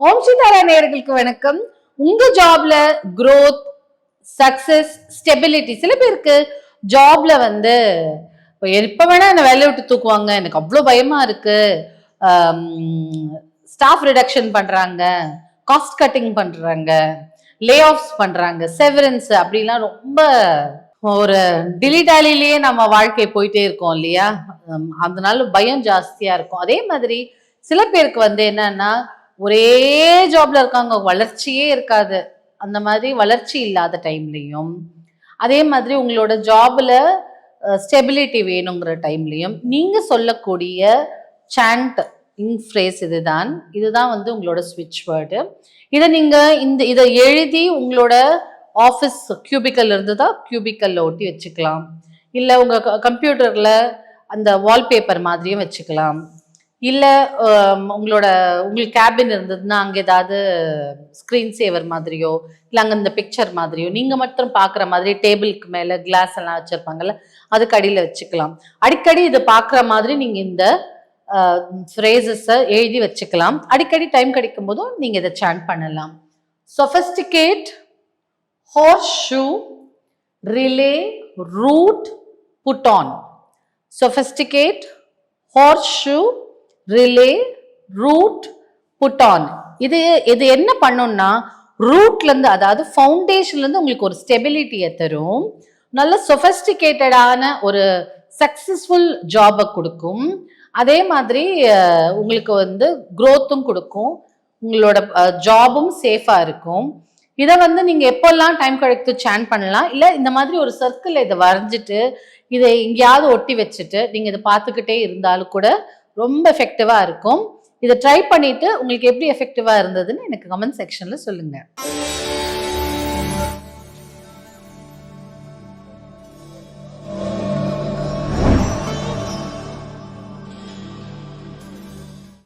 ஓம் சிதாரா நேயர்களுக்கு வணக்கம். உங்க ஜாப்ல growth, சக்சஸ், ஸ்டெபிலிட்டி. சில பேருக்கு ஜாப்ல எப்ப வேணா என்ன வேலையை விட்டு தூக்குவாங்க, எனக்கு அவ்வளவு பயமா இருக்கு, ஸ்டாஃப் ரிடக்ஷன் பண்றாங்க, காஸ்ட் கட்டிங் பண்றாங்க, லே ஆஃப்ஸ் பண்றாங்க, செவரன்ஸ் அப்படிலாம் ரொம்ப ஒரு டிலிடாலிலேயே நம்ம வாழ்க்கை போயிட்டே இருக்கோம் இல்லையா? அதனால பயம் ஜாஸ்தியா இருக்கும். அதே மாதிரி சில பேருக்கு என்னன்னா ஒரே ஜாப்ல இருக்காங்க, வளர்ச்சியே இருக்காது. அந்த மாதிரி வளர்ச்சி இல்லாத டைம்லையும், அதே மாதிரி உங்களோட ஜாப்ல ஸ்டெபிலிட்டி வேணுங்கிற டைம்லையும் நீங்க சொல்லக்கூடிய சாண்ட் இன்ஃப்ரேஸ் இதுதான் உங்களோட ஸ்விட்ச் வேர்டு. இதை நீங்க இதை எழுதி உங்களோட ஆஃபீஸ் கியூபிக்கல் இருந்ததா கியூபிக்கல்ல ஒட்டி வச்சுக்கலாம், இல்லை உங்க கம்ப்யூட்டர்ல அந்த வால்பேப்பர் மாதிரியும் வச்சுக்கலாம், இல்லை உங்களுக்கு கேபின் இருந்ததுன்னா அங்கே ஏதாவது ஸ்க்ரீன் சேவர் மாதிரியோ இல்லை அங்கே இந்த பிக்சர் மாதிரியோ நீங்கள் மட்டும் பார்க்குற மாதிரி டேபிளுக்கு மேலே கிளாஸ் எல்லாம் வச்சுருப்பாங்கல்ல, அதுக்கு அடியில் வச்சுக்கலாம். அடிக்கடி இதை பார்க்குற மாதிரி நீங்கள் இந்த ஃப்ரேசஸை எழுதி வச்சுக்கலாம். அடிக்கடி டைம் கிடைக்கும் போதும் நீங்கள் இதை சாண்ட் பண்ணலாம். சொஃபிஸ்டிகேட், horseshoe, relay, root, put on. Sophisticate, horseshoe, relay, root, put on. இது என்ன பண்ணும்னா ரூட்ல இருந்து, அதாவது ஃபவுண்டேஷன்ல இருந்து உங்களுக்கு ஒரு ஸ்டெபிலிட்டியை தரும், நல்ல சொஃபிஸ்டிகேட்டடான ஒரு சக்சஸ்ஃபுல் ஜாபை கொடுக்கும். அதே மாதிரி உங்களுக்கு growthம் கொடுக்கும், உங்களோட ஜாபும் சேஃபா இருக்கும். இதை நீங்க எப்பெல்லாம் டைம் கிடைத்து சாண்ட் பண்ணலாம். இல்லை இந்த மாதிரி ஒரு சர்க்கிள் இதை வரைஞ்சிட்டு இதை எங்கேயாவது ஒட்டி வச்சுட்டு நீங்க இதை பார்த்துக்கிட்டே இருந்தாலும் கூட ரொம்ப எஃபெக்டிவா இருக்கும். இதை ட்ரை பண்ணிட்டு உங்களுக்கு எப்படி எஃபெக்டிவா இருந்ததுன்னு எனக்கு கமெண்ட் செக்ஷன்ல சொல்லுங்க.